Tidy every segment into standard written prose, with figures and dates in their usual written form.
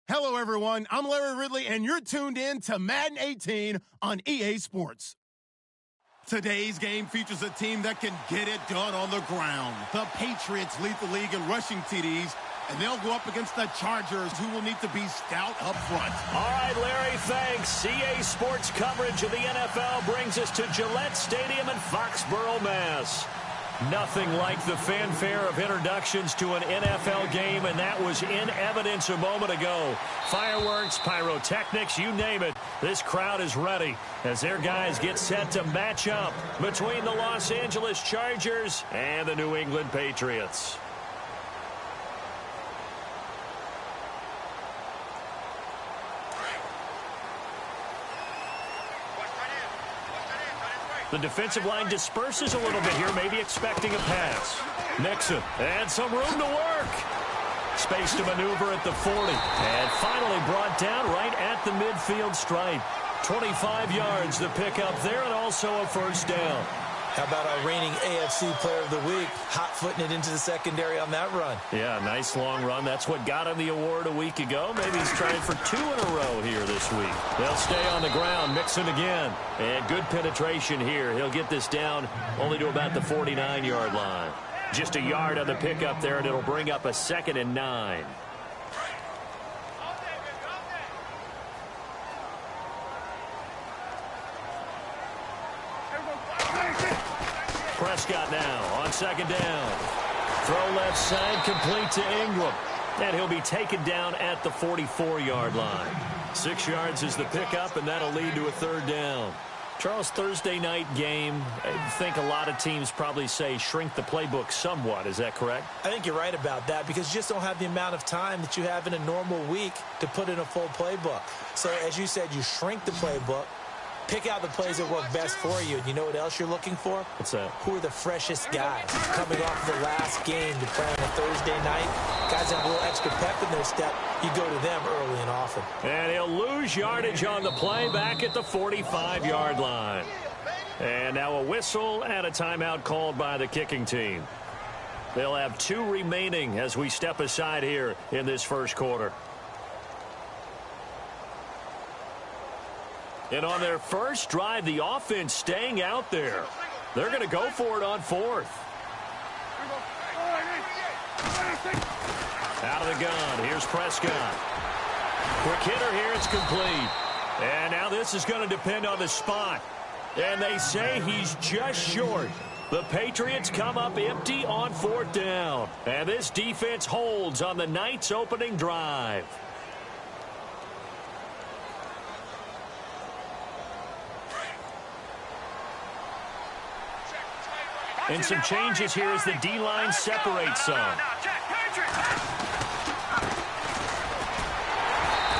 Hello, everyone. I'm Larry Ridley, and you're tuned in to Madden 18 on EA Sports. Today's game features a team that can get it done on the ground. The Patriots lead the league in rushing TDs, and they'll go up against the Chargers, who will need to be stout up front. All right, Larry, thanks. EA Sports coverage of the NFL brings us to Gillette Stadium in Foxborough, Mass. Nothing like the fanfare of introductions to an NFL game, and that was in evidence a moment ago. Fireworks, pyrotechnics, you name it. This crowd is ready as their guys get set to match up between the Los Angeles Chargers and the New England Patriots. The defensive line disperses a little bit here, maybe expecting a pass. Nixon, and some room to work. Space to maneuver at the 40. And finally brought down right at the midfield stripe. 25 yards to pick up there, and also a first down. How about our reigning AFC Player of the Week, hot-footing it into the secondary on that run? Yeah, nice long run. That's what got him the award a week ago. Maybe he's trying for 2 in a row here this week. They'll stay on the ground, Mixon again. And good penetration here. He'll get this down only to about the 49-yard line. Just a yard on the pickup there, and it'll bring up a 2nd and 9. Prescott now on 2nd down. Throw left side, complete to Ingram. And he'll be taken down at the 44-yard line. 6 yards is the pickup, and that'll lead to a 3rd down. Charles, Thursday night game, I think a lot of teams probably say shrink the playbook somewhat. Is that correct? I think you're right about that because you just don't have the amount of time that you have in a normal week to put in a full playbook. So, as you said, you shrink the playbook. Pick out the plays that work best for you. And you know what else you're looking for? What's that? Who are the freshest guys coming off the last game to play on a Thursday night? Guys that have a little extra pep in their step, you go to them early and often. And he'll lose yardage on the play back at the 45-yard line. And now a whistle and a timeout called by the kicking team. They'll have 2 remaining as we step aside here in this first quarter. And on their first drive, the offense staying out there. They're going to go for it on 4th. Out of the gun. Here's Prescott. Quick hitter here. It's complete. And now this is going to depend on the spot. And they say he's just short. The Patriots come up empty on 4th down. And this defense holds on the night's opening drive. And some changes here as the D-line separates some.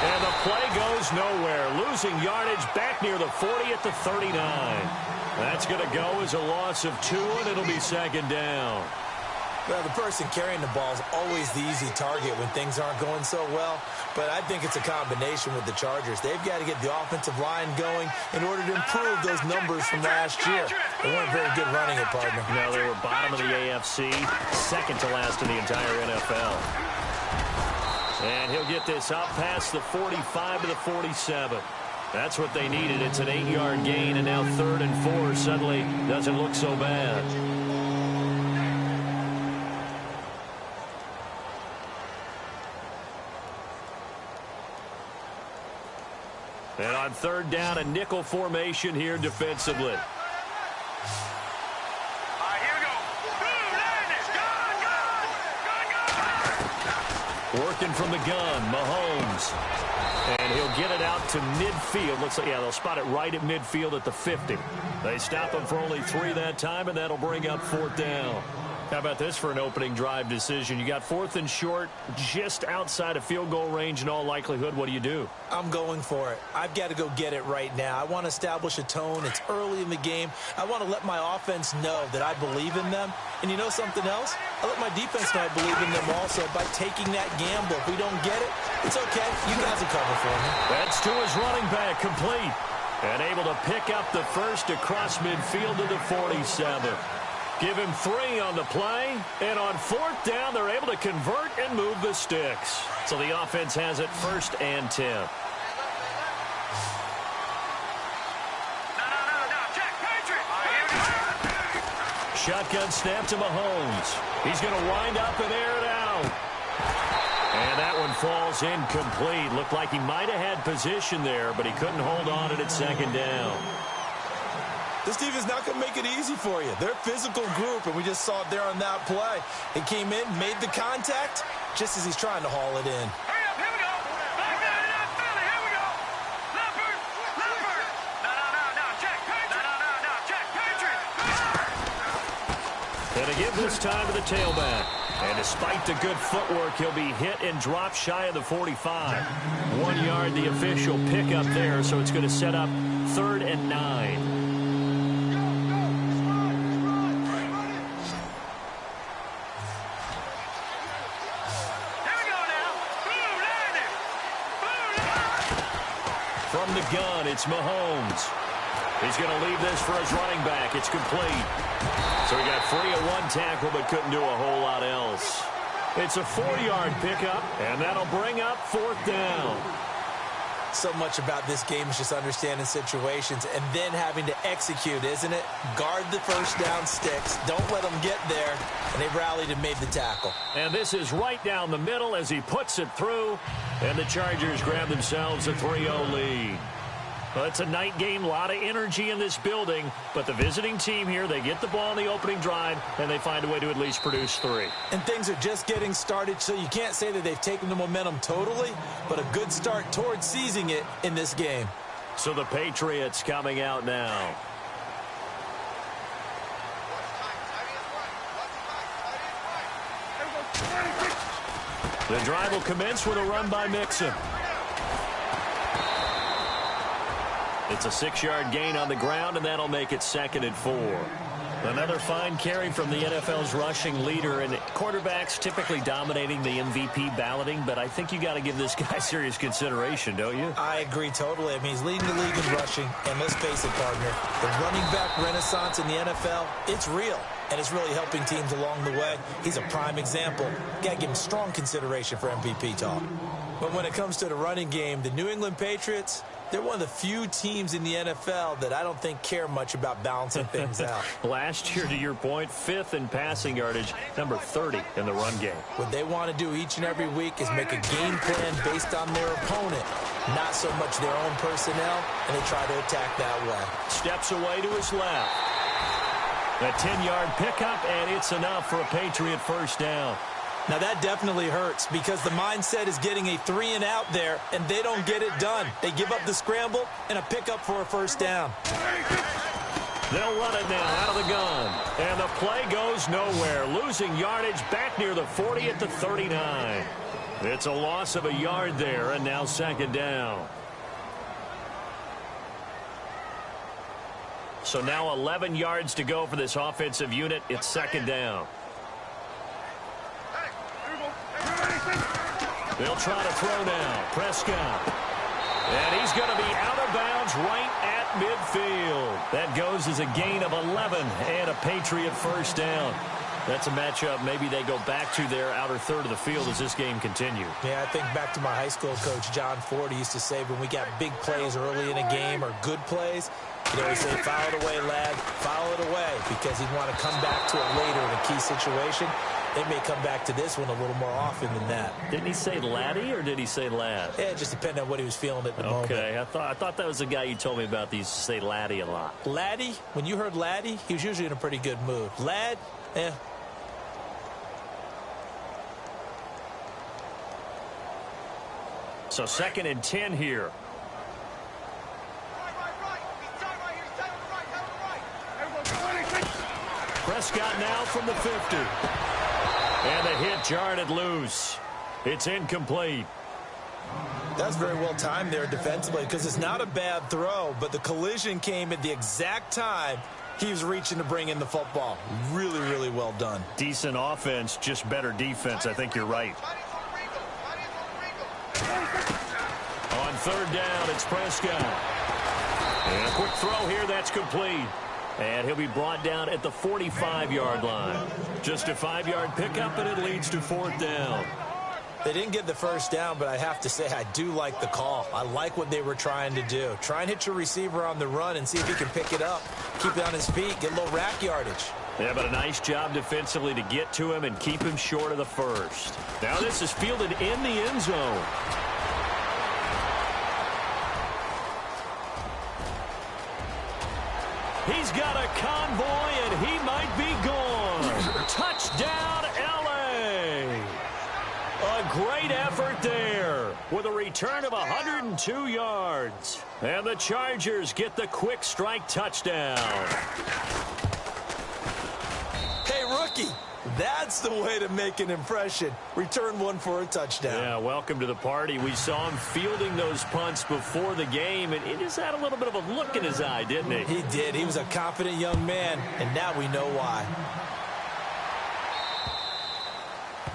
And the play goes nowhere. Losing yardage back near the 40 at the 39. That's going to go as a loss of 2, and it'll be 2nd down. Well, the person carrying the ball is always the easy target when things aren't going so well. But I think it's a combination with the Chargers. They've got to get the offensive line going in order to improve those numbers from last year. They weren't very good running it, partner. No, they were bottom of the AFC, 2nd to last in the entire NFL. And he'll get this up past the 45 to the 47. That's what they needed. It's an 8-yard gain, and now 3rd and 4 suddenly doesn't look so bad. And on 3rd down, a nickel formation here defensively. Working from the gun, Mahomes. And he'll get it out to midfield. Looks like, yeah, they'll spot it right at midfield at the 50. They stop him for only 3 that time, and that'll bring up 4th down. How about this for an opening drive decision? You got 4th and short, just outside of field goal range in all likelihood. What do? I'm going for it. I've got to go get it right now. I want to establish a tone. It's early in the game. I want to let my offense know that I believe in them. And you know something else? I let my defense know I believe in them also by taking that gamble. If we don't get it, it's okay. You guys will cover for me. That's to his running back, complete. And able to pick up the first across midfield to the 47. Give him 3 on the play, and on 4th down, they're able to convert and move the sticks. So the offense has it 1st and 10. Shotgun snap to Mahomes. He's going to wind up and air it out. And that one falls incomplete. Looked like he might have had position there, but he couldn't hold on to it 2nd down. This defense not going to make it easy for you. They're a physical group, and we just saw it there on that play. He came in, made the contact, just as he's trying to haul it in. Hurry up, here we go. Back there in that Philly, here we go. Leopard. No, check, Patriot. No, check, Patriot. And to give this time to the tailback. And despite the good footwork, he'll be hit and dropped shy of the 45. 1 yard, the official pickup there, so it's going to set up 3rd and 9. From the gun, it's Mahomes. He's going to leave this for his running back. It's complete. So he got free of 1 tackle, but couldn't do a whole lot else. It's a 4-yard pickup, and that'll bring up 4th down. So much about this game is just understanding situations and then having to execute, isn't it? Guard the 1st down sticks. Don't let them get there. And they rallied and made the tackle. And this is right down the middle as he puts it through. And the Chargers grab themselves a 3-0 lead. Well, it's a night game, a lot of energy in this building. But the visiting team here, they get the ball in the opening drive, and they find a way to at least produce 3. And things are just getting started, so you can't say that they've taken the momentum totally, but a good start towards seizing it in this game. So the Patriots coming out now. The drive will commence with a run by Mixon. It's a 6-yard gain on the ground, and that'll make it 2nd and 4. Another fine carry from the NFL's rushing leader, and quarterbacks typically dominating the MVP balloting, but I think you got to give this guy serious consideration, don't you? I agree totally. I mean, he's leading the league in rushing, and let's face it, partner, the running back renaissance in the NFL, it's real, and it's really helping teams along the way. He's a prime example. Got to give him strong consideration for MVP talk. But when it comes to the running game, the New England Patriots, they're one of the few teams in the NFL that I don't think care much about balancing things out. Last year, to your point, 5th in passing yardage, number 30 in the run game. What they want to do each and every week is make a game plan based on their opponent, not so much their own personnel, and they try to attack that way. Steps away to his left. A 10-yard pickup, and it's enough for a Patriot 1st down. Now, that definitely hurts because the mindset is getting a 3-and-out there, and they don't get it done. They give up the scramble and a pickup for a 1st down. They'll run it now out of the gun. And the play goes nowhere. Losing yardage back near the 40 at the 39. It's a loss of a yard there, and now 2nd down. So now 11 yards to go for this offensive unit. It's 2nd down. They'll try to throw now. Prescott. And he's going to be out of bounds right at midfield. That goes as a gain of 11 and a Patriot 1st down. That's a matchup maybe they go back to their outer third of the field as this game continues. Yeah, I think back to my high school coach, John Ford. He used to say when we got big plays early in a game or good plays, he'd always say, foul it away, lad, foul it away, because he'd want to come back to it later in a key situation. They may come back to this one a little more often than that. Didn't he say laddie or did he say lad? Yeah, it just depended on what he was feeling at the moment. Okay, I thought that was the guy you told me about that used to say laddie a lot. Laddie, when you heard laddie, he was usually in a pretty good mood. Lad, eh. So 2nd and 10 here. Prescott now from the 50. And the hit jarred it loose. It's incomplete. That's very well timed there defensively because it's not a bad throw, but the collision came at the exact time he was reaching to bring in the football. Really, really well done. Decent offense, just better defense. I think you're right. On 3rd down, it's Prescott. And a quick throw here, that's complete. And he'll be brought down at the 45-yard line. Just a 5-yard pickup, and it leads to 4th down. They didn't get the first down, but I have to say I do like the call. I like what they were trying to do. Try and hit your receiver on the run and see if he can pick it up, keep it on his feet, get a little rack yardage. Yeah, but a nice job defensively to get to him and keep him short of the first. Now this is fielded in the end zone. He's got a convoy, and he might be gone. Touchdown, L.A. A great effort there with a return of 102 yards. And the Chargers get the quick strike touchdown. Hey, rookie, that's the way to make an impression. Return one for a touchdown. Yeah, welcome to the party. We saw him fielding those punts before the game, and he just had a little bit of a look in his eye, didn't he? He did. He was a confident young man, and now we know why.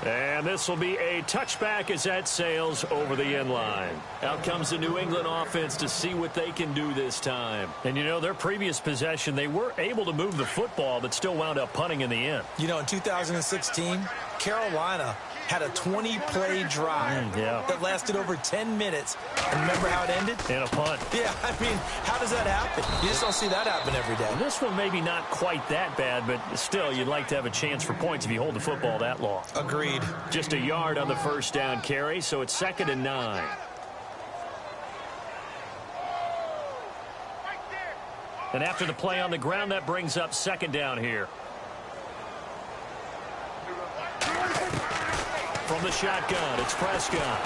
And this will be a touchback as that sails over the end line. Out comes the New England offense to see what they can do this time. And, you know, their previous possession, they were able to move the football, but still wound up punting in the end. You know, in 2016, Carolina had a 20-play drive that lasted over 10 minutes. And remember how it ended? And a punt. Yeah, I mean, how does that happen? You just don't see that happen every day. And this one maybe not quite that bad, but still, you'd like to have a chance for points if you hold the football that long. Agreed. Just a yard on the first down carry, so it's 2nd and 9. And after the play on the ground, that brings up 2nd down here. From the shotgun, it's Prescott.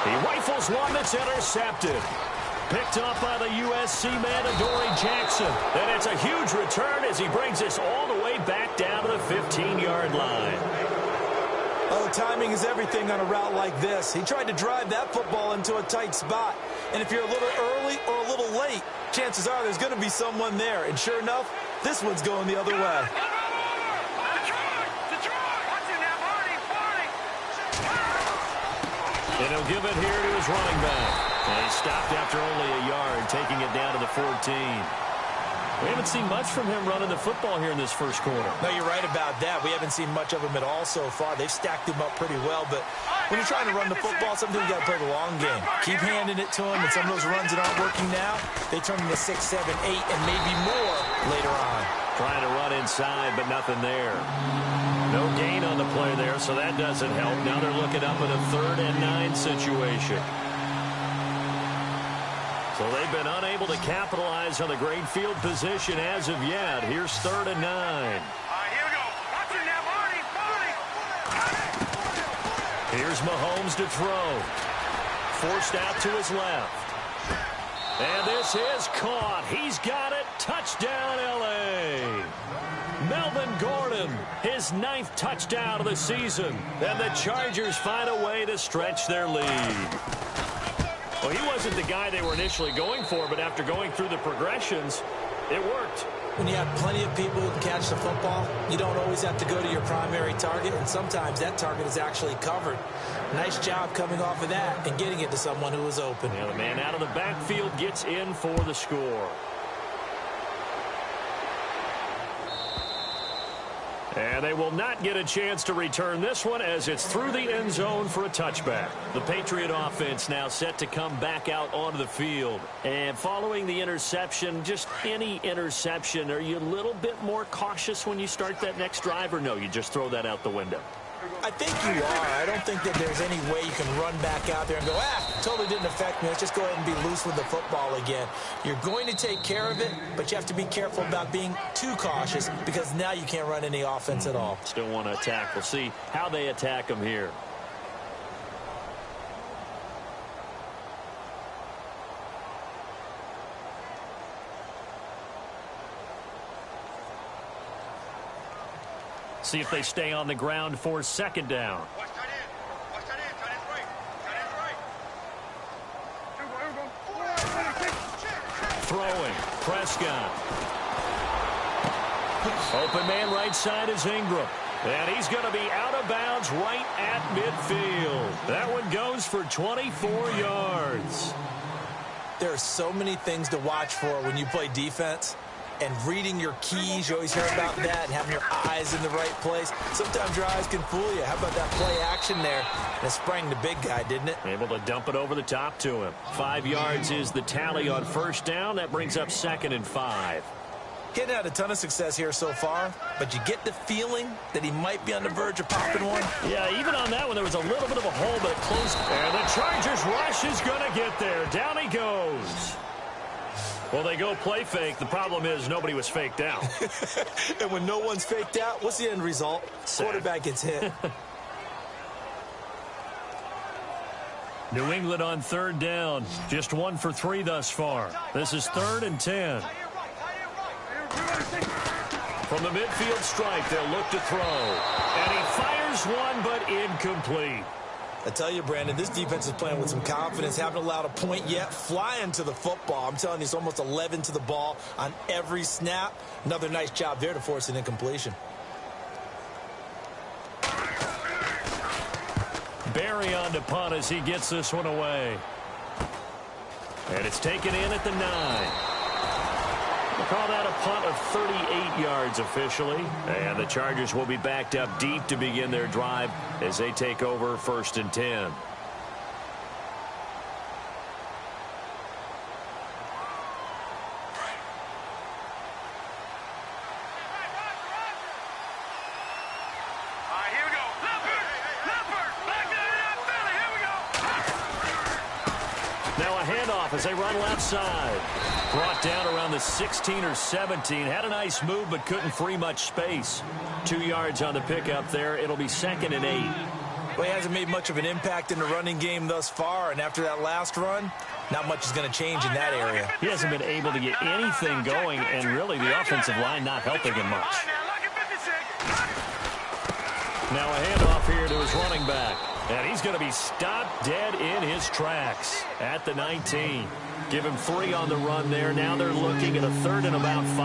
He rifles one that's intercepted. Picked up by the USC man, Adoree Jackson. And it's a huge return as he brings us all the way back down to the 15-yard line. Oh, timing is everything on a route like this. He tried to drive that football into a tight spot. And if you're a little early or a little late, chances are there's going to be someone there. And sure enough, this one's going the other way. And he'll give it here to his running back. And he stopped after only a yard, taking it down to the 14. We haven't seen much from him running the football here in this first quarter. No, you're right about that. We haven't seen much of him at all so far. They've stacked him up pretty well, but when you're trying to run the football, sometimes you got to play the long game. Keep handing it to him, and some of those runs that aren't working now, they turn into 6, 7, 8, and maybe more later on. Trying to run inside, but nothing there. No gain on the play there, so that doesn't help. Now they're looking up at a 3rd and 9 situation. So they've been unable to capitalize on the great field position as of yet. Here's 3rd and 9. Here we go. Watch it now, Marty. Here's Mahomes to throw. Forced out to his left. And this is caught. He's got it. Touchdown, L.A. Melvin Gordon, his 9th touchdown of the season. And the Chargers find a way to stretch their lead. Well, he wasn't the guy they were initially going for, but after going through the progressions, it worked. When you have plenty of people who can catch the football, you don't always have to go to your primary target, and sometimes that target is actually covered. Nice job coming off of that and getting it to someone who was open. Yeah, the man out of the backfield gets in for the score. And they will not get a chance to return this one as it's through the end zone for a touchback. The Patriot offense now set to come back out onto the field. And following the interception, just any interception, are you a little bit more cautious when you start that next drive, or no, you just throw that out the window? I think you are. I don't think that there's any way you can run back out there and go, totally didn't affect me. Let's just go ahead and be loose with the football again. You're going to take care of it, but you have to be careful about being too cautious because now you can't run any offense at all. Still want to attack. We'll see how they attack them here. See if they stay on the ground for 2nd down. Watch that in. Watch that in. Tight end's right. Tight end's right. Throwing. Prescott. Open man right side is Ingram. And he's going to be out of bounds right at midfield. That one goes for 24 yards. There are so many things to watch for when you play defense. and reading your keys. You always hear about that, and having your eyes in the right place. Sometimes your eyes can fool you. How about that play action there? That sprang the big guy, didn't it? Able to dump it over the top to him. 5 yards is the tally on first down. That brings up 2nd and 5. Getting had a ton of success here so far, but you get the feeling that he might be on the verge of popping one. Yeah, even on that one, there was a little bit of a hole, but it closed. And the Chargers rush is going to get there. Down he goes. Well, they go play fake. The problem is nobody was faked out. And when no one's faked out, what's the end result? Quarterback gets hit. New England on 3rd down. Just 1 for 3 thus far. This is 3rd and 10. From the midfield stripe, they'll look to throw. And he fires one, but incomplete. I tell you, Brandon, this defense is playing with some confidence. Haven't allowed a point yet. Flying to the football. I'm telling you, it's almost 11 to the ball on every snap. Another nice job there to force an incompletion. Barry on to punt as he gets this one away. And it's taken in at the 9. We'll call that a punt of 38 yards officially. And the Chargers will be backed up deep to begin their drive as they take over 1st and 10. As they run left side. Brought down around the 16 or 17. Had a nice move, but couldn't free much space. 2 yards on the pickup there. It'll be 2nd and 8. Well, he hasn't made much of an impact in the running game thus far, and after that last run, not much is going to change in that area. He hasn't been able to get anything going, and really the offensive line not helping him much. Now a handoff here to his running back. And he's going to be stopped dead in his tracks at the 19. Give him 3 on the run there. Now they're looking at a 3rd and about 5.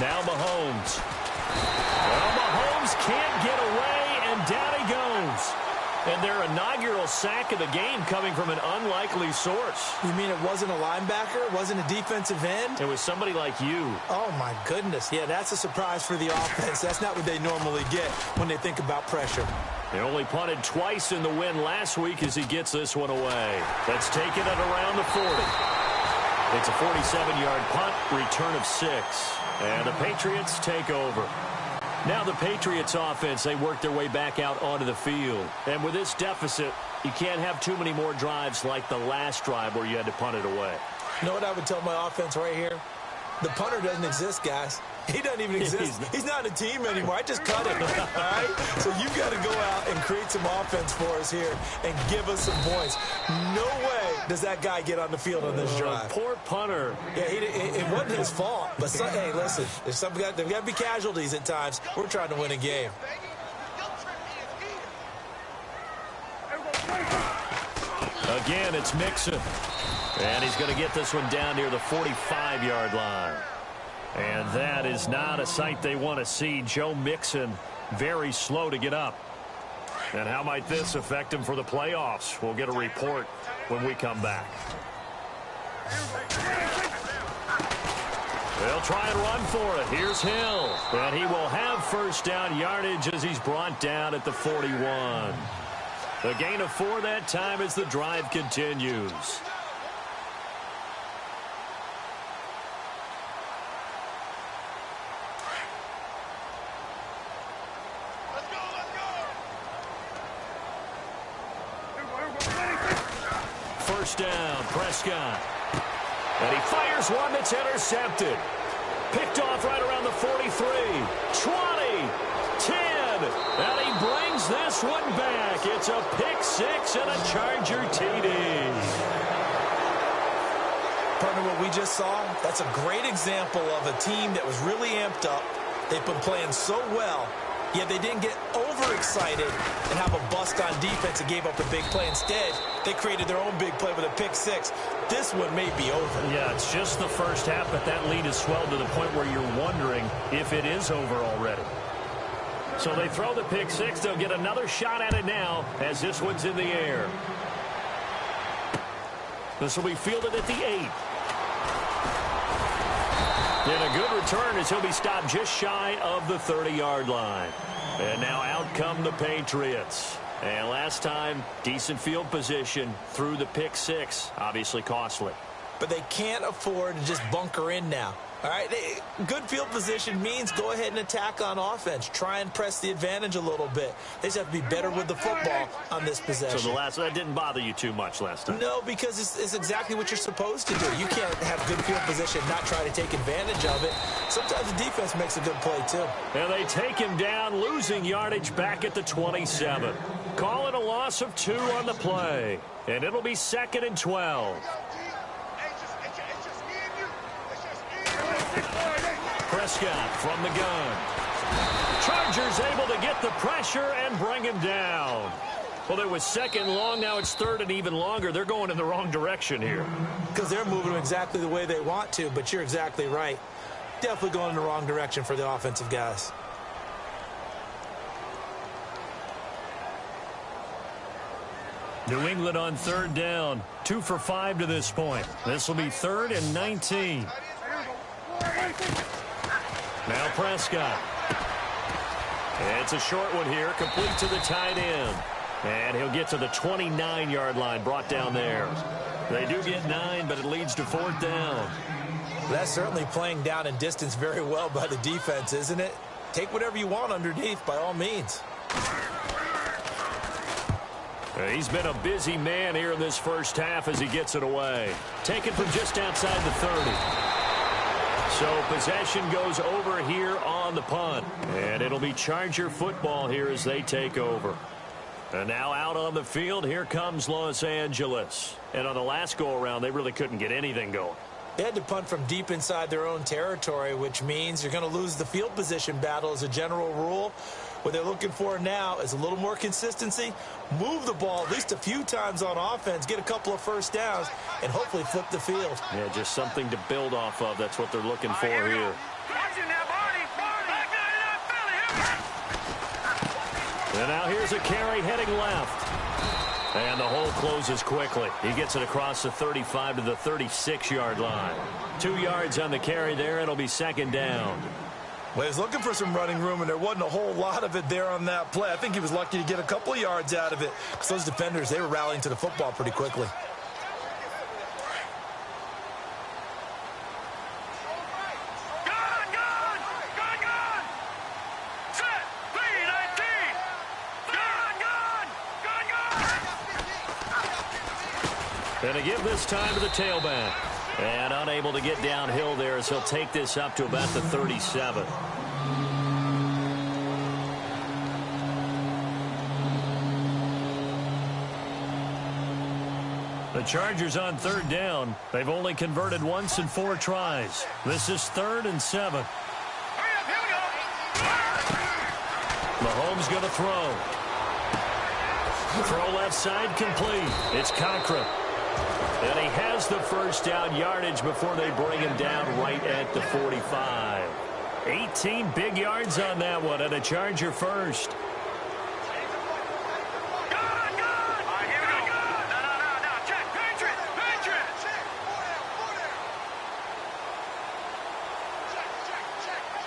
Now Mahomes. Well, Mahomes can't get away, and down he goes. And their inaugural sack of the game coming from an unlikely source. You mean it wasn't a linebacker? It wasn't a defensive end? It was somebody like you. Oh, my goodness. Yeah, that's a surprise for the offense. That's not what they normally get when they think about pressure. They only punted twice in the win last week as he gets this one away. That's taken at around the 40. It's a 47-yard punt, return of 6. And the Patriots take over. Now the Patriots offense, they work their way back out onto the field. And with this deficit, you can't have too many more drives like the last drive where you had to punt it away. You know what I would tell my offense right here? The punter doesn't exist, guys. He doesn't even exist. He's not a team anymore. I just cut him, all right? So you've got to go out and create some offense for us here and give us some points. No way does that guy get on the field on this drive. Poor punter. Yeah, it wasn't his fault. But, hey, listen, there's got to be casualties at times. We're trying to win a game. Again, it's Mixon. And he's going to get this one down near the 45-yard line. And that is not a sight they want to see. Joe Mixon very slow to get up. And how might this affect him for the playoffs? We'll get a report when we come back. They'll try and run for it. Here's Hill. And he will have first down yardage as he's brought down at the 41. A gain of 4 that time as the drive continues. First down, Prescott. And he fires one that's intercepted. Picked off right around the 43, 20, 10. And he brings this one back. It's a pick 6 and a Charger TD. Partner, what we just saw, that's a great example of a team that was really amped up. They've been playing so well, Yeah, they didn't get overexcited and have a bust on defense and gave up a big play. Instead, they created their own big play with a pick six. This one may be over. Yeah, it's just the first half, but that lead has swelled to the point where you're wondering if it is over already. So they throw the pick six. They'll get another shot at it now as this one's in the air. This will be fielded at the 8. And a good return as he'll be stopped just shy of the 30-yard line. And now out come the Patriots. And last time, decent field position through the pick six. Obviously costly. But they can't afford to just bunker in now. All right, good field position means go ahead and attack on offense. Try and press the advantage a little bit. They just have to be better with the football on this possession. So that didn't bother you too much last time? No, because it's exactly what you're supposed to do. You can't have good field position, not try to take advantage of it. Sometimes the defense makes a good play, too. And they take him down, losing yardage back at the 27. Call it a loss of 2 on the play. And it'll be 2nd and 12. Prescott from the gun. Chargers able to get the pressure and bring him down. Well, it was 2nd long. Now it's 3rd and even longer. They're going in the wrong direction here. Because they're moving exactly the way they want to, but you're exactly right. Definitely going in the wrong direction for the offensive guys. New England on 3rd down. 2 for 5 to this point. This will be 3rd and 19. Now Prescott. It's a short one here, complete to the tight end. And he'll get to the 29-yard line, brought down there. They do get 9, but it leads to 4th down. That's certainly playing down in distance very well by the defense, isn't it? Take whatever you want underneath, by all means. He's been a busy man here in this first half as he gets it away. Taken from just outside the 30. So possession goes over here on the punt. And it'll be Charger football here as they take over. And now out on the field, here comes Los Angeles. And on the last go-around, they really couldn't get anything going. They had to punt from deep inside their own territory, which means you're going to lose the field position battle as a general rule. What they're looking for now is a little more consistency, move the ball at least a few times on offense, get a couple of first downs, and hopefully flip the field. Yeah, just something to build off of. That's what they're looking for here. And now here's a carry heading left. And the hole closes quickly. He gets it across the 35 to the 36-yard line. 2 yards on the carry there. It'll be 2nd down. Well, he was looking for some running room, and there wasn't a whole lot of it there on that play. I think he was lucky to get a couple of yards out of it because those defenders, they were rallying to the football pretty quickly. And to give this time to the tailback. And unable to get downhill there as he'll take this up to about the 37. The Chargers on 3rd down. They've only converted once in 4 tries. This is 3rd and 7. Mahomes going to throw. Throw left side complete. It's Cochran. And he has the first down yardage before they bring him down right at the 45. 18 big yards on that one, and a Charger first.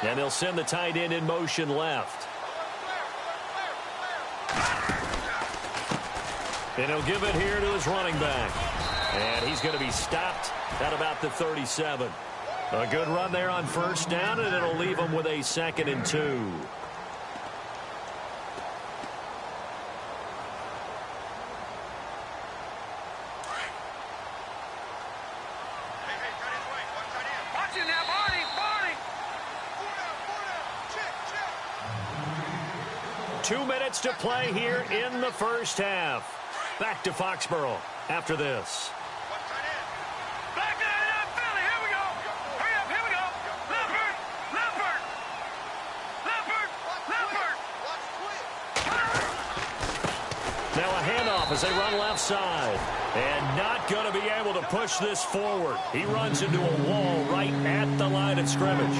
And they'll send the tight end in motion left. And he'll give it here to his running back. And he's going to be stopped at about the 37. A good run there on first down, and it'll leave him with a 2nd and 2. Watching that, Barney. 2 minutes to play here in the first half. Back to Foxborough after this. Back to Philly. Here we go. Hurry up. Here we go. Leopard. Now a handoff as they run left side. And not going to be able to push this forward. He runs into a wall right at the line of scrimmage.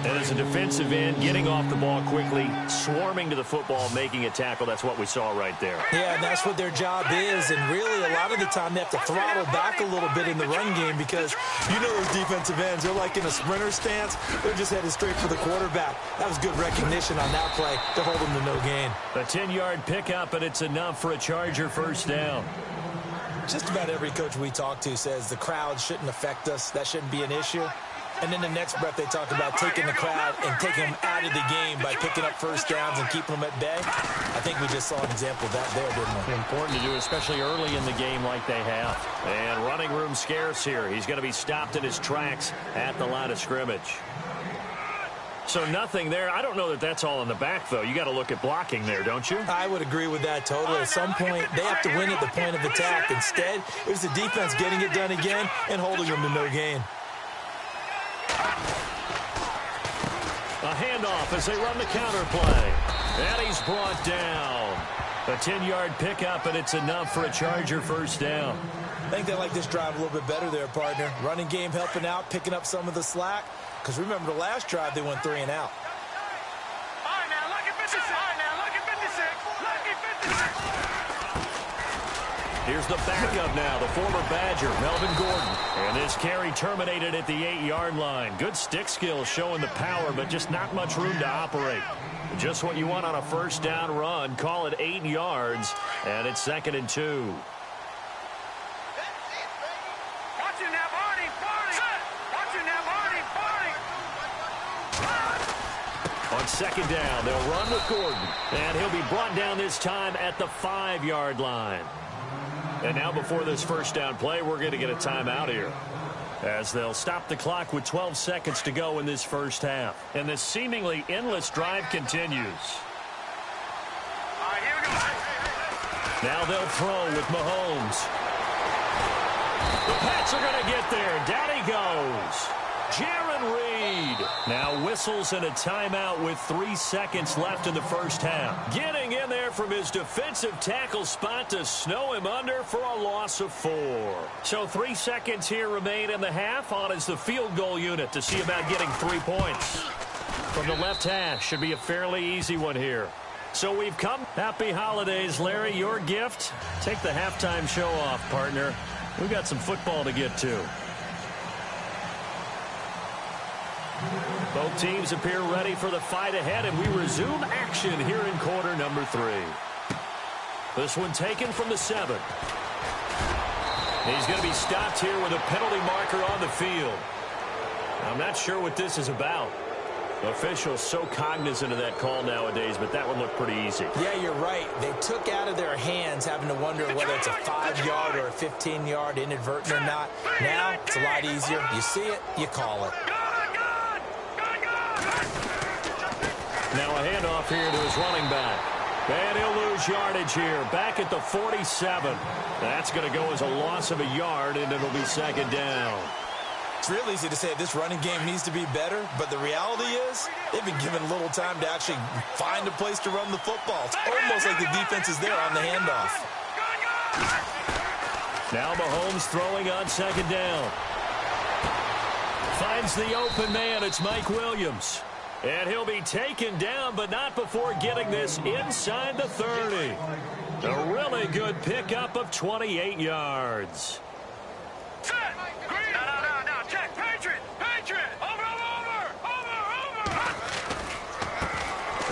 And as a defensive end, getting off the ball quickly, swarming to the football, making a tackle, that's what we saw right there. Yeah, and that's what their job is. And really, a lot of the time, they have to throttle back a little bit in the run game because you know those defensive ends, they're like in a sprinter stance. They're just headed straight for the quarterback. That was good recognition on that play to hold them to no gain. A 10-yard pickup, and it's enough for a Charger first down. Just about every coach we talk to says the crowd shouldn't affect us. That shouldn't be an issue. And then the next breath they talk about taking the crowd and taking them out of the game by picking up first downs and keeping them at bay. I think we just saw an example of that there, didn't we? Important to do, especially early in the game like they have. And running room scarce here. He's going to be stopped in his tracks at the line of scrimmage. So nothing there. I don't know that that's all in the back, though. You got to look at blocking there, don't you? I would agree with that totally. At some point, they have to win at the point of attack. Instead, it was the defense getting it done again and holding them to no gain. A handoff as they run the counter play. And he's brought down. A 10-yard pickup, and it's enough for a Charger first down. I think they like this drive a little bit better there, partner. Running game helping out, picking up some of the slack. Because remember, the last drive, they went 3 and out. All right, now, look at 56. All right, now, look at 56. Look at 56. Here's the backup now, the former Badger, Melvin Gordon. And this carry terminated at the 8-yard line. Good stick skills showing the power, but just not much room to operate. Just what you want on a first down run. Call it 8 yards, and it's 2nd and 2. Watch it now, Barney. Watch it now, Barney. On 2nd down, they'll run with Gordon. And he'll be brought down this time at the 5-yard line. And now before this first down play, we're going to get a timeout here, as they'll stop the clock with 12 seconds to go in this first half. And this seemingly endless drive continues. All right, here we go. Now they'll throw with Mahomes. The Pats are going to get there. Down he goes. Jaron Reed now whistles in a timeout with 3 seconds left in the first half. Getting in there from his defensive tackle spot to snow him under for a loss of 4. So 3 seconds here remain in the half. On is the field goal unit to see about getting 3 points. From the left hash, should be a fairly easy one here. So we've come. Happy holidays, Larry. Your gift. Take the halftime show off, partner. We've got some football to get to. Both teams appear ready for the fight ahead, and we resume action here in quarter number 3. This one taken from the 7. He's going to be stopped here with a penalty marker on the field. I'm not sure what this is about. Officials so cognizant of that call nowadays, but that one looked pretty easy. Yeah, you're right. They took out of their hands having to wonder whether it's a 5-yard or a 15-yard inadvertent or not. Now, it's a lot easier. You see it, you call it. Now a handoff here to his running back. And he'll lose yardage here. Back at the 47. That's going to go as a loss of a yard, and it'll be 2nd down. It's real easy to say this running game needs to be better, but the reality is they've been given little time to actually find a place to run the football. It's almost like the defense is there on the handoff. Now Mahomes throwing on 2nd down. Finds the open man. It's Mike Williams. And he'll be taken down, but not before getting this inside the 30. A really good pickup of 28 yards. Set. No. Check. Patriot. Over.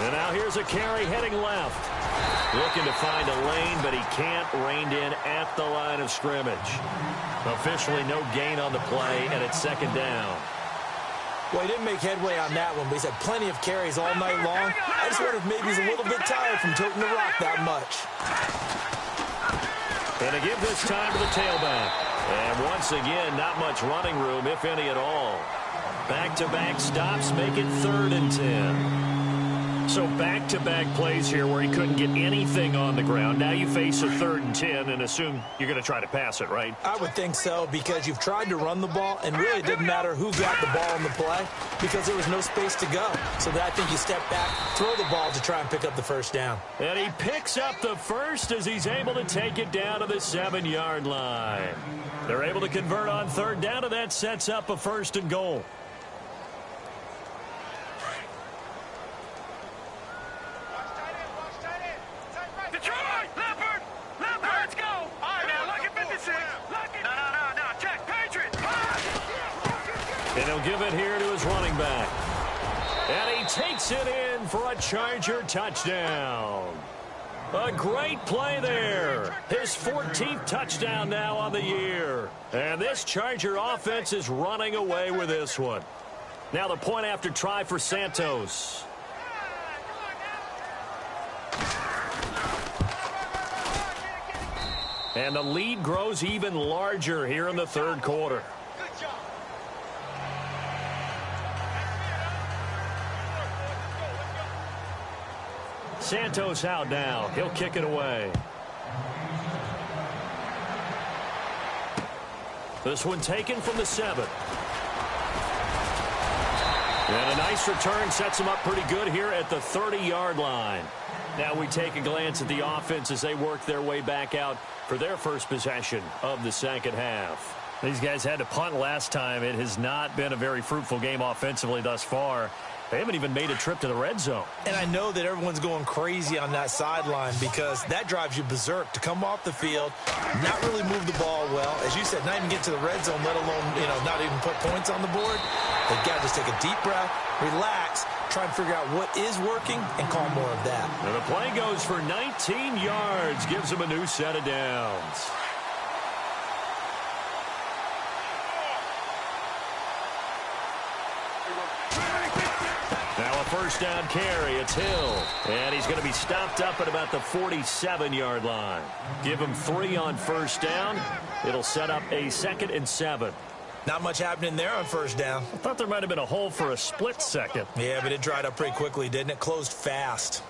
And now here's a carry heading left. Looking to find a lane, but he can't. Reined in at the line of scrimmage. Officially no gain on the play, and it's 2nd down. Well, he didn't make headway on that one, but he's had plenty of carries all night long. I just wonder if maybe he's a little bit tired from toting the rock that much. And to give this time to the tailback. And once again, not much running room, if any at all. Back-to-back stops make it 3rd and 10. So back-to-back plays here where he couldn't get anything on the ground. Now you face a 3rd and 10 and assume you're going to try to pass it, right? I would think so, because you've tried to run the ball, and really it didn't matter who got the ball in the play because there was no space to go. So I think you step back, throw the ball to try and pick up the first down. And he picks up the first as he's able to take it down to the 7-yard line. They're able to convert on 3rd down, and that sets up a 1st and goal. And he'll give it here to his running back. And he takes it in for a Charger touchdown. A great play there. His 14th touchdown now on the year. And this Charger offense is running away with this one. Now the point after try for Santos. And the lead grows even larger here in the 3rd quarter. Santos out now. He'll kick it away. This one taken from the 7. And a nice return sets him up pretty good here at the 30-yard line. Now we take a glance at the offense as they work their way back out for their first possession of the 2nd half. These guys had to punt last time. It has not been a very fruitful game offensively thus far. They haven't even made a trip to the red zone. And I know that everyone's going crazy on that sideline because that drives you berserk to come off the field, not really move the ball well. As you said, not even get to the red zone, let alone, not even put points on the board. They've got to just take a deep breath, relax, try and figure out what is working, and call more of that. And the play goes for 19 yards, gives them a new set of downs. Now a 1st down carry. It's Hill. And he's going to be stopped up at about the 47-yard line. Give him 3 on 1st down. It'll set up a 2nd and 7. Not much happening there on 1st down. I thought there might have been a hole for a split second. Yeah, but it dried up pretty quickly, didn't it? Closed fast.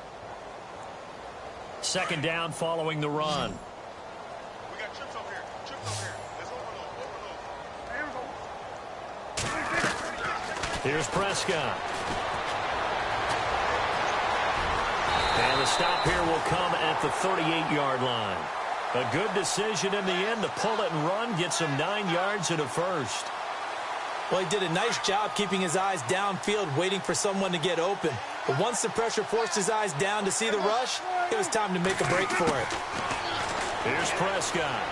2nd down following the run. We got trips over here. Let's overload. Here's Prescott. And the stop here will come at the 38-yard line. A good decision in the end to pull it and run, gets him 9 yards and a 1st. Well, he did a nice job keeping his eyes downfield, waiting for someone to get open. But once the pressure forced his eyes down to see the rush, it was time to make a break for it. Here's Prescott.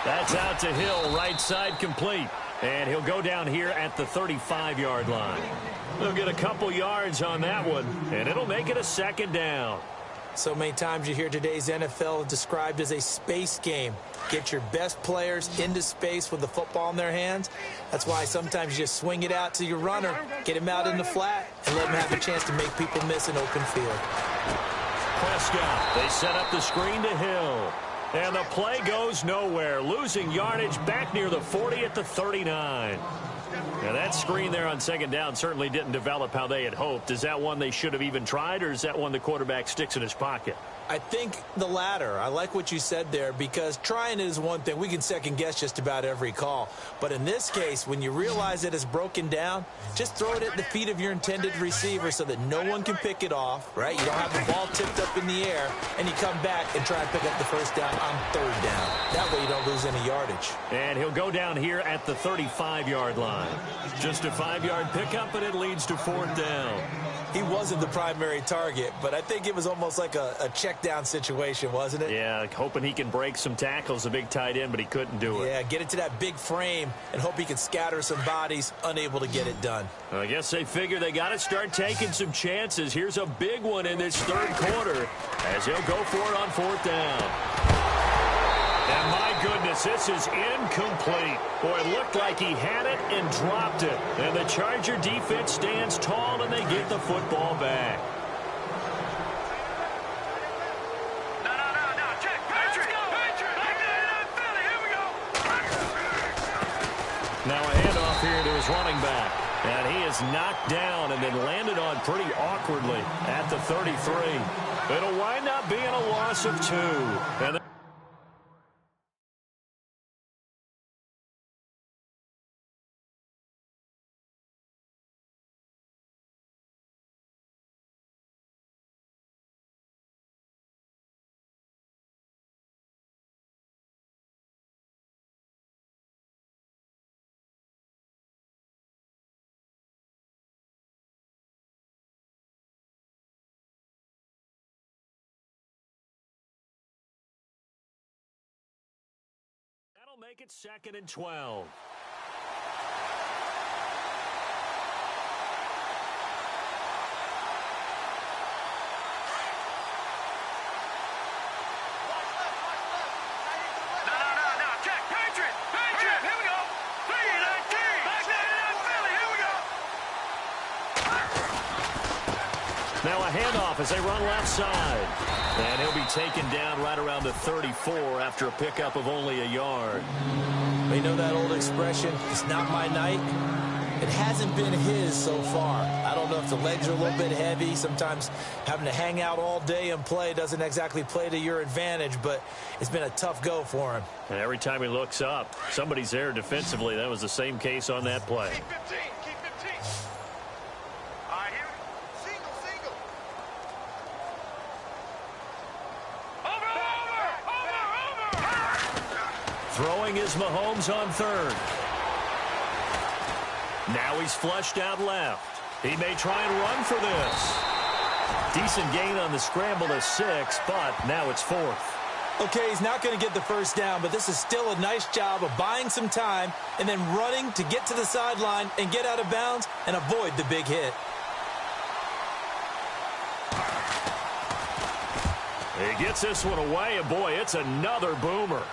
That's out to Hill, right side complete. And he'll go down here at the 35-yard line. They'll get a couple yards on that one, and it'll make it a 2nd down. So many times you hear today's NFL described as a space game. Get your best players into space with the football in their hands. That's why sometimes you just swing it out to your runner, get him out in the flat, and let him have a chance to make people miss an open field. Prescott, they set up the screen to Hill. And the play goes nowhere, losing yardage back near the 40 at the 39. Now that screen there on 2nd down certainly didn't develop how they had hoped. Is that one they should have even tried, or is that one the quarterback sticks in his pocket? I think the latter. I like what you said there, because trying is one thing. We can second guess just about every call. But in this case, when you realize it is broken down, just throw it at the feet of your intended receiver so that no one can pick it off, right? You don't have the ball tipped up in the air, and you come back and try and pick up the 1st down on 3rd down. That way you don't lose any yardage. And he'll go down here at the 35-yard line. Just a 5-yard pickup, and it leads to 4th down. He wasn't the primary target, but I think it was almost like a check down situation, wasn't it? Yeah, hoping he can break some tackles, a big tight end, but he couldn't do it. Yeah, get it to that big frame and hope he can scatter some bodies, unable to get it done. I guess they figure they got to start taking some chances. Here's a big one in this 3rd quarter as he'll go for it on 4th down. And my goodness, this is incomplete. Boy, it looked like he had it and dropped it. And the Charger defense stands tall, and they get the football back. No, check. Patriot. Here we go. Now a handoff here to his running back. And he is was knocked down and then landed on pretty awkwardly at the 33. It'll wind up being a loss of 2. And that'll make it 2nd and 12. No, check, Patriot, here we go. 3-19, back to Philly, here we go. Now a handoff as they run left side. And he'll be taken down right around the 34 after a pickup of only a yard. You know that old expression, it's not my night? It hasn't been his so far. I don't know if the legs are a little bit heavy. Sometimes having to hang out all day and play doesn't exactly play to your advantage, but it's been a tough go for him. And every time he looks up, somebody's there defensively. That was the same case on that play. Keep 15. All right, here. Single. Over. Throwing is Mahomes on 3rd. Now he's flushed out left. He may try and run for this. Decent gain on the scramble to 6, but now it's 4th. Okay, he's not going to get the first down, but this is still a nice job of buying some time and then running to get to the sideline and get out of bounds and avoid the big hit. He gets this one away, and boy, it's another boomer.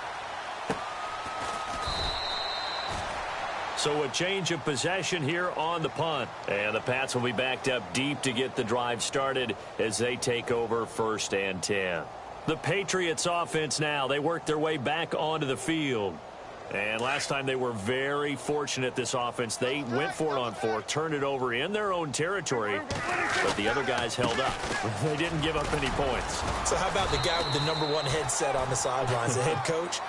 So a change of possession here on the punt. And the Pats will be backed up deep to get the drive started as they take over 1st and 10. The Patriots offense now, they work their way back onto the field. And last time they were very fortunate, this offense. They went for it on 4th, turned it over in their own territory, but the other guys held up. They didn't give up any points. So how about the guy with the #1 headset on the sidelines, the head coach?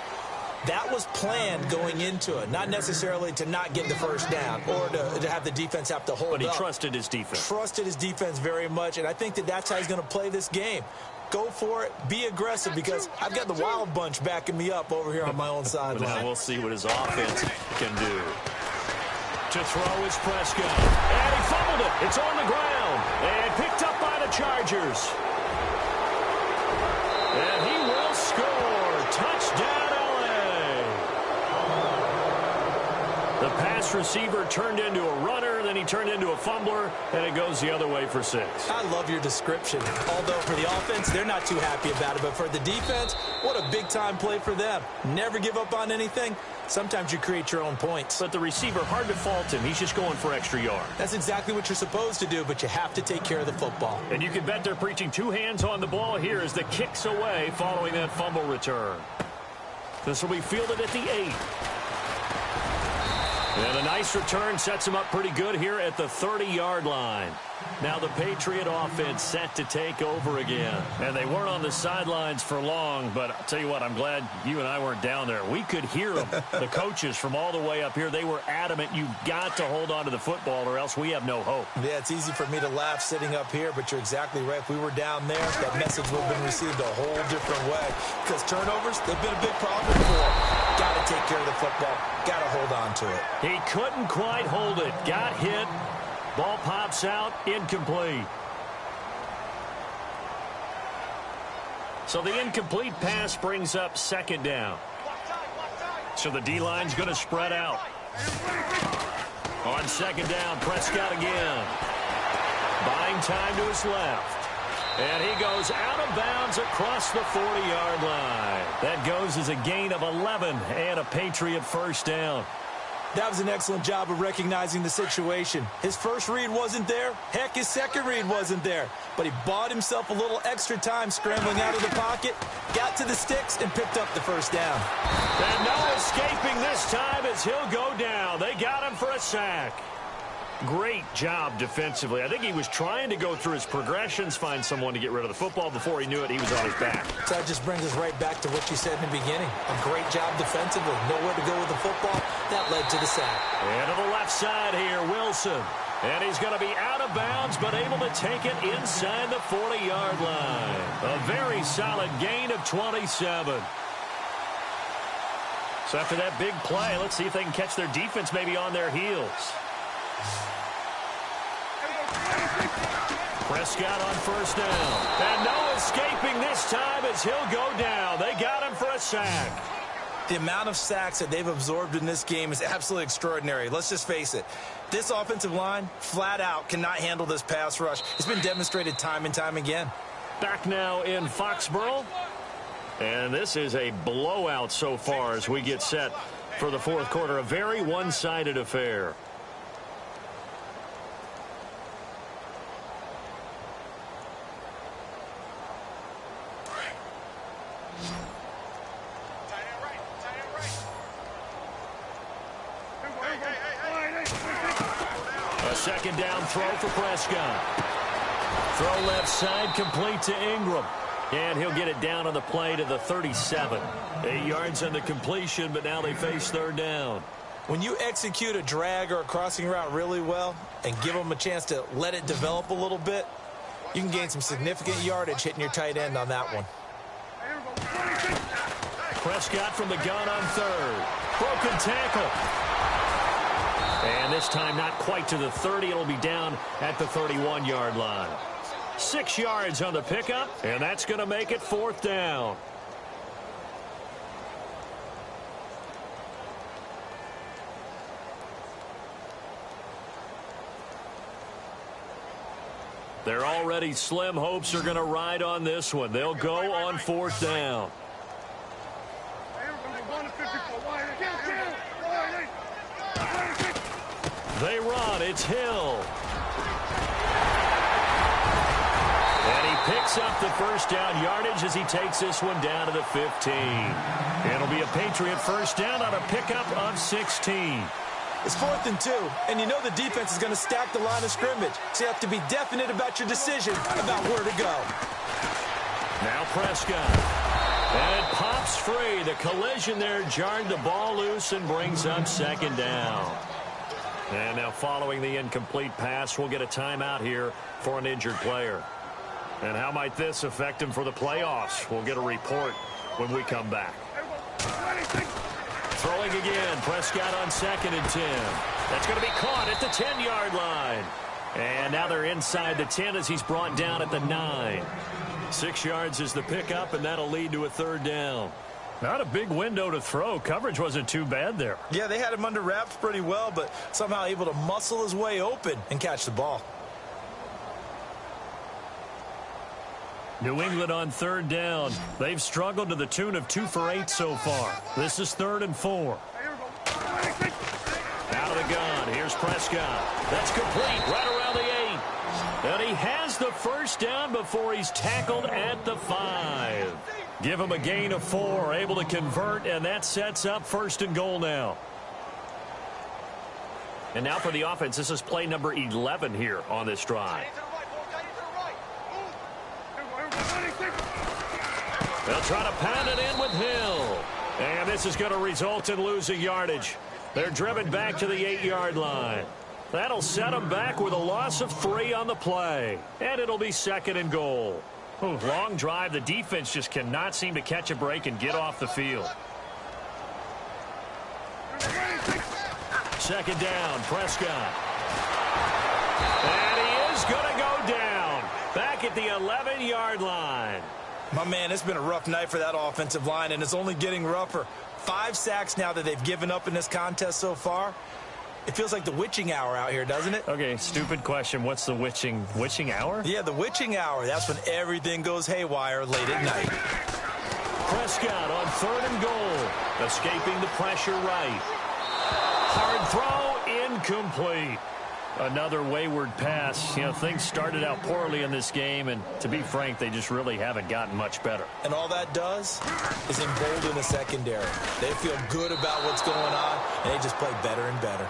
That was planned going into it, not necessarily to not get the first down or to have the defense have to hold up. But he trusted his defense. Trusted his defense very much, and I think that's how he's going to play this game. Go for it, be aggressive, because I've got the wild bunch backing me up over here on my own sideline. Now we'll see what his offense can do. To throw is Prescott. And he fumbled it. It's on the ground. And picked up by the Chargers. And he will score. Touchdown, the pass receiver turned into a runner, then he turned into a fumbler, and it goes the other way for 6. I love your description. Although for the offense, they're not too happy about it. But for the defense, what a big-time play for them. Never give up on anything. Sometimes you create your own points. But the receiver, hard to fault him. He's just going for extra yards. That's exactly what you're supposed to do, but you have to take care of the football. And you can bet they're preaching 2 hands on the ball here as the kick's away following that fumble return. This will be fielded at the 8. And a nice return sets him up pretty good here at the 30-yard line. Now the Patriot offense set to take over again. And they weren't on the sidelines for long, but I'll tell you what, I'm glad you and I weren't down there. We could hear them. The coaches from all the way up here, they were adamant, you've got to hold on to the football or else we have no hope. Yeah, it's easy for me to laugh sitting up here, but you're exactly right. If we were down there, that message would have been received a whole different way. Because turnovers, they've been a big problem for them. Got to take care of the football. Got to hold on to it. He couldn't quite hold it. Got hit. Ball pops out, incomplete. So the incomplete pass brings up 2nd down. So the D-line's going to spread out. On 2nd down, Prescott again. Buying time to his left. And he goes out of bounds across the 40-yard line. That goes as a gain of 11 and a Patriot first down. That was an excellent job of recognizing the situation. His first read wasn't there. Heck, his second read wasn't there. But he bought himself a little extra time scrambling out of the pocket, got to the sticks, and picked up the first down. And no escaping this time as he'll go down. They got him for a sack. Great job defensively. I think he was trying to go through his progressions, find someone to get rid of the football. Before he knew it, he was on his back. So that just brings us right back to what you said in the beginning. A great job defensively. Nowhere to go with the football. That led to the sack. And to the left side here, Wilson. And he's going to be out of bounds, but able to take it inside the 40-yard line. A very solid gain of 27. So after that big play, let's see if they can catch their defense maybe on their heels. Prescott on first down. And no escaping this time as he'll go down. They got him for a sack. The amount of sacks that they've absorbed in this game is absolutely extraordinary. Let's just face it. This offensive line, flat out, cannot handle this pass rush. It's been demonstrated time and time again. Back now in Foxborough. And this is a blowout so far as we get set for the fourth quarter. A very one-sided affair. A second down throw for Prescott. Throw left side, complete to Ingram. And he'll get it down on the play to the 37. 8 yards on the completion, but now they face third down. When you execute a drag or a crossing route really well and give them a chance to let it develop a little bit, you can gain some significant yardage hitting your tight end on that one. Prescott from the gun on third. Broken tackle. And this time not quite to the 30. It'll be down at the 31-yard line. 6 yards on the pickup, and that's going to make it fourth down. Their already slim hopes are going to ride on this one. They'll go on fourth down. They run. It's Hill. And he picks up the first down yardage as he takes this one down to the 15. It'll be a Patriot first down on a pickup of 16. It's 4th and 2, and you know the defense is going to stack the line of scrimmage. So you have to be definite about your decision about where to go. Now Prescott. And it pops free. The collision there jarred the ball loose and brings up second down. And now following the incomplete pass, we'll get a timeout here for an injured player. And how might this affect him for the playoffs? We'll get a report when we come back. Throwing again, Prescott on 2nd and 10. That's going to be caught at the 10-yard line. And now they're inside the 10 as he's brought down at the 9. 6 yards is the pickup, and that'll lead to a third down. Not a big window to throw. Coverage wasn't too bad there. Yeah, they had him under wraps pretty well, but somehow able to muscle his way open and catch the ball. New England on third down. They've struggled to the tune of 2 for 8 so far. This is 3rd and 4. Out of the gun. Here's Prescott. That's complete right around the 8. And he has the first down before he's tackled at the 5. Give him a gain of 4. Able to convert, and that sets up 1st and goal now. And now for the offense, this is play number 11 here on this drive. They'll try to pound it in with Hill. And this is going to result in losing yardage. They're driven back to the 8-yard line. That'll set them back with a loss of 3 on the play. And it'll be 2nd and goal. Ooh, long drive. The defense just cannot seem to catch a break and get off the field. 2nd down, Prescott. And he is going to go down. Back at the 11-yard line. My man, it's been a rough night for that offensive line, and it's only getting rougher. 5 sacks now that they've given up in this contest so far. It feels like the witching hour out here, doesn't it? Okay, stupid question. What's the witching hour? Yeah, the witching hour. That's when everything goes haywire late at night. Prescott on 3rd and goal. Escaping the pressure right. Hard throw, incomplete. Another wayward pass. You know, things started out poorly in this game, and to be frank, they just really haven't gotten much better. And all that does is embolden the secondary. They feel good about what's going on, and they just play better and better.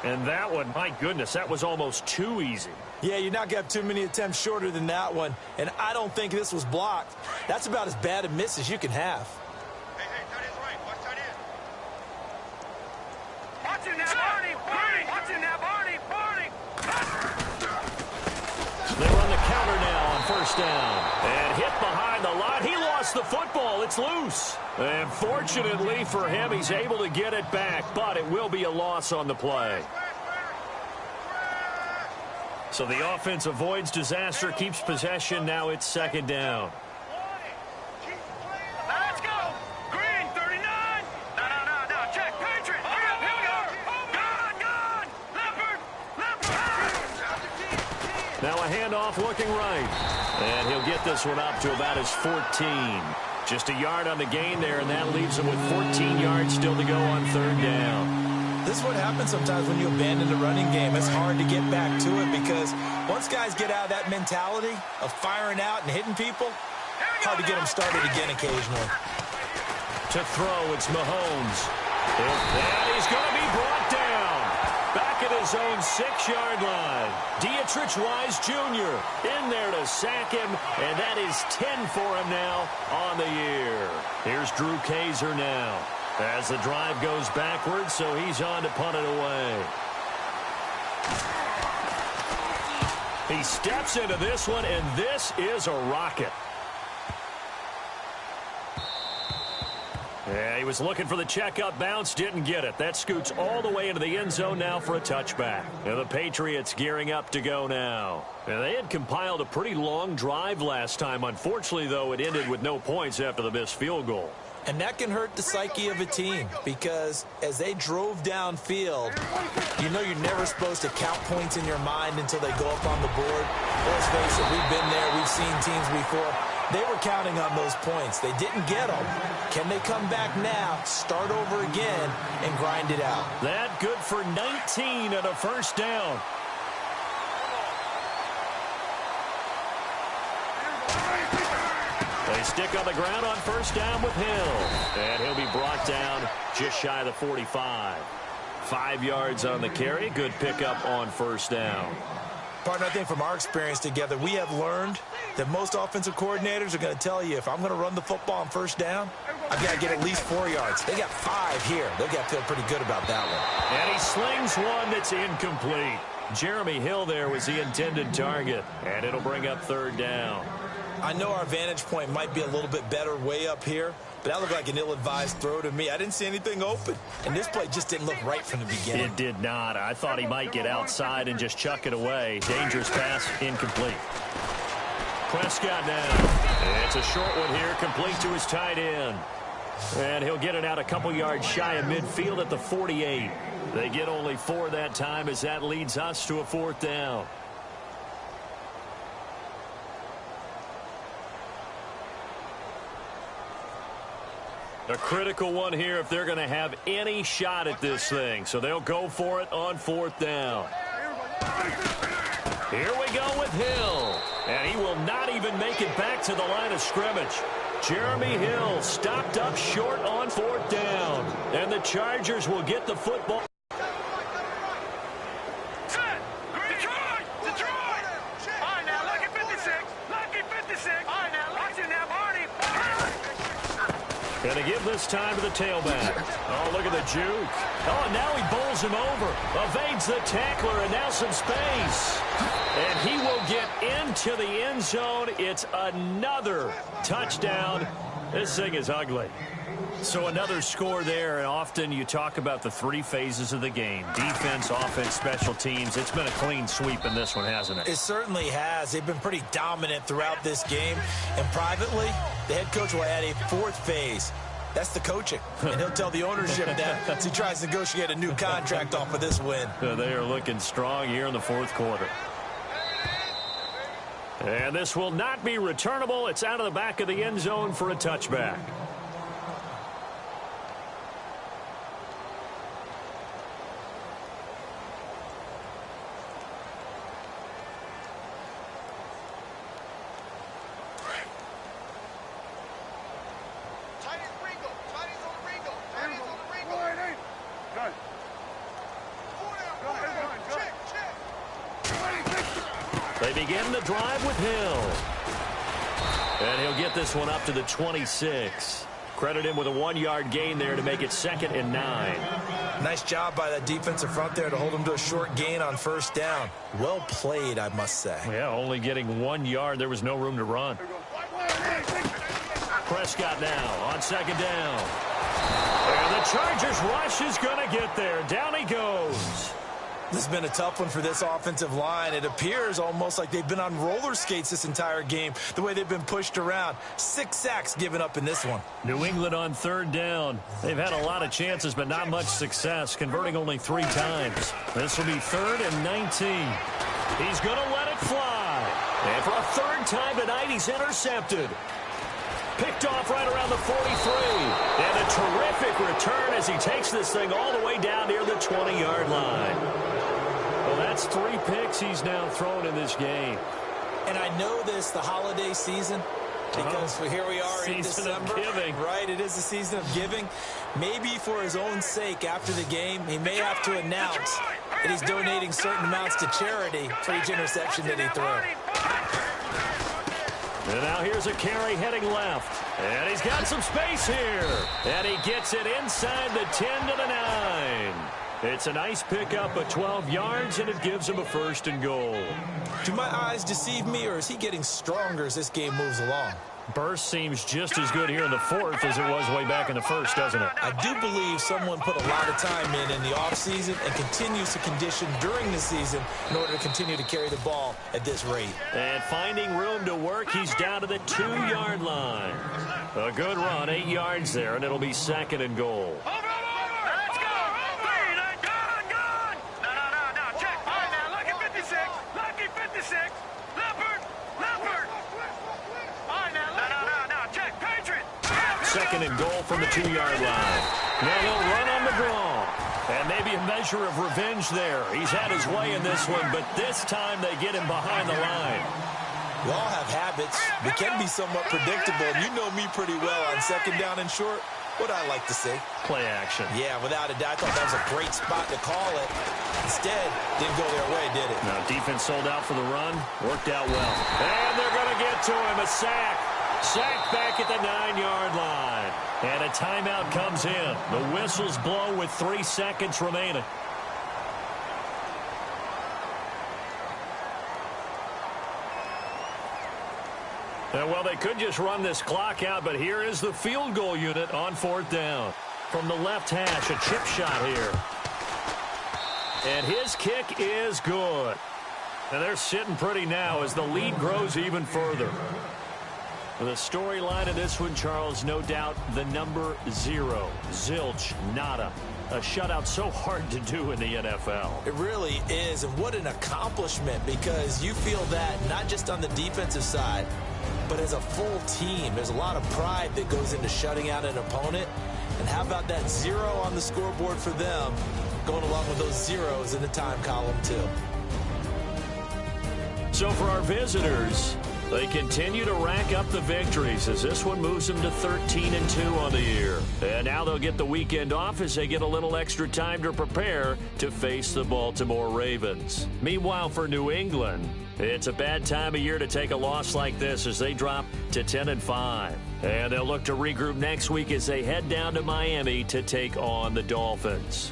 And that one, my goodness, that was almost too easy. Yeah, you're not going to have too many attempts shorter than that one, and I don't think this was blocked. That's about as bad a miss as you can have. Hey, tight end's right. Watch tight end. Watching that, Barney. Watching that, Barney. They run the counter now on first down. And hit behind the line. He lost the football. It's loose. And fortunately for him, he's able to get it back, but it will be a loss on the play. So the offense avoids disaster, keeps possession. Now it's second down. Let's go. Green, 39. No. Check. Patriot. Here we go. Gone. Leopard. Now a handoff looking right. And he'll get this one up to about his 14. Just a yard on the gain there, and that leaves him with 14 yards still to go on third down. This is what happens sometimes when you abandon the running game. It's hard to get back to it because once guys get out of that mentality of firing out and hitting people, hard to get them started again occasionally. To throw, it's Mahomes. And he's going to be brought down. Back at his own 6-yard line. Dietrich Wise Jr. in there to sack him, and that is 10 for him now on the year. Here's Drew Kaiser now as the drive goes backwards, so he's on to punt it away. He steps into this one, and this is a rocket. Yeah, he was looking for the checkup bounce, didn't get it. That scoots all the way into the end zone now for a touchback. And the Patriots gearing up to go now. And they had compiled a pretty long drive last time. Unfortunately, though, it ended with no points after the missed field goal. And that can hurt the psyche of a team because as they drove downfield, you know you're never supposed to count points in your mind until they go up on the board. Let's face it, we've been there. We've seen teams before. They were counting on those points. They didn't get them. Can they come back now, start over again, and grind it out? That good for 19 and a first down. They stick on the ground on first down with Hill. And he'll be brought down just shy of the 45. 5 yards on the carry. Good pickup on first down. Partner, I think from our experience together, we have learned that most offensive coordinators are going to tell you, if I'm going to run the football on first down, I've got to get at least 4 yards. They got 5 here. They've got to feel pretty good about that one. And he slings one that's incomplete. Jeremy Hill there was the intended target. And it'll bring up third down. I know our vantage point might be a little bit better way up here, but that looked like an ill-advised throw to me. I didn't see anything open, and this play just didn't look right from the beginning. It did not. I thought he might get outside and just chuck it away. Dangerous pass, incomplete. Prescott now. It's a short one here, complete to his tight end. And he'll get it out a couple yards shy of midfield at the 48. They get only 4 that time as that leads us to a fourth down. A critical one here if they're going to have any shot at this thing. So they'll go for it on fourth down. Here we go with Hill. And he will not even make it back to the line of scrimmage. Jeremy Hill stopped up short on fourth down. And the Chargers will get the football. Going to give this time to the tailback. Oh, look at the juke. Oh, and now he bowls him over. Evades the tackler, and now some space. And he will get into the end zone. It's another touchdown. This thing is ugly. So another score there, and often you talk about the 3 phases of the game. Defense, offense, special teams. It's been a clean sweep in this one, hasn't it? It certainly has. They've been pretty dominant throughout this game. And privately, the head coach will add a 4th phase. That's the coaching. And he'll tell the ownership that as he tries to negotiate a new contract off of this win. They are looking strong here in the 4th quarter. And this will not be returnable. It's out of the back of the end zone for a touchback. They begin the drive with Hill. And he'll get this one up to the 26. Credit him with a 1-yard gain there to make it 2nd and 9. Nice job by that defensive front there to hold him to a short gain on 1st down. Well played, I must say. Yeah, only getting 1 yard. There was no room to run. Prescott now on 2nd down. And the Chargers rush is going to get there. Down he goes. This has been a tough one for this offensive line. It appears almost like they've been on roller skates this entire game, the way they've been pushed around. 6 sacks given up in this one. New England on 3rd down. They've had a lot of chances, but not much success, converting only 3 times. This will be 3rd and 19. He's going to let it fly. And for a 3rd time tonight, he's intercepted. Picked off right around the 43. And a terrific return as he takes this thing all the way down near the 20-yard line. Well, that's 3 picks he's now thrown in this game. And I know this, the holiday season, because here we are in December. Season of giving. Right, it is the season of giving. Maybe for his own sake after the game, he may have to announce that he's donating certain amounts to charity for each interception that he threw. And now here's a carry heading left. And he's got some space here. And he gets it inside the 10 to the 9. It's a nice pickup of 12 yards, and it gives him a 1st and goal. Do my eyes deceive me, or is he getting stronger as this game moves along? Burst seems just as good here in the 4th as it was way back in the 1st, doesn't it? I do believe someone put a lot of time in the offseason and continues to condition during the season in order to continue to carry the ball at this rate. And finding room to work, he's down to the 2-yard line. A good run, 8 yards there, and it'll be 2nd and goal. Let's go. Good. No. Check. All right, now, lucky 56. Lucky 56. Leopard. All right, now, no. Check. Patriot. 2nd and goal from the 2-yard line. Now they'll run on the draw. And maybe a measure of revenge there. He's had his way in this one, but this time they get him behind the line. We all have habits. They can be somewhat predictable, and you know me pretty well on 2nd down and short. What I like to see. Play action. Yeah, without a doubt. I thought that was a great spot to call it. Instead, didn't go their way, did it? Now, defense sold out for the run. Worked out well. And they're going to get to him. A sack. Sack back at the 9-yard line. And a timeout comes in. The whistles blow with 3 seconds remaining. Well, they could just run this clock out, but here is the field goal unit on 4th down. From the left hash, a chip shot here. And his kick is good. And they're sitting pretty now as the lead grows even further. The storyline of this one, Charles, no doubt the number 0. Zilch, nada. A shutout so hard to do in the NFL. It really is, and what an accomplishment, because you feel that not just on the defensive side, but as a full team. There's a lot of pride that goes into shutting out an opponent. And how about that 0 on the scoreboard for them, going along with those zeros in the time column, too. So for our visitors, they continue to rack up the victories as this one moves them to 13-2 on the year. And now they'll get the weekend off as they get a little extra time to prepare to face the Baltimore Ravens. Meanwhile, for New England, it's a bad time of year to take a loss like this as they drop to 10-5. And they'll look to regroup next week as they head down to Miami to take on the Dolphins.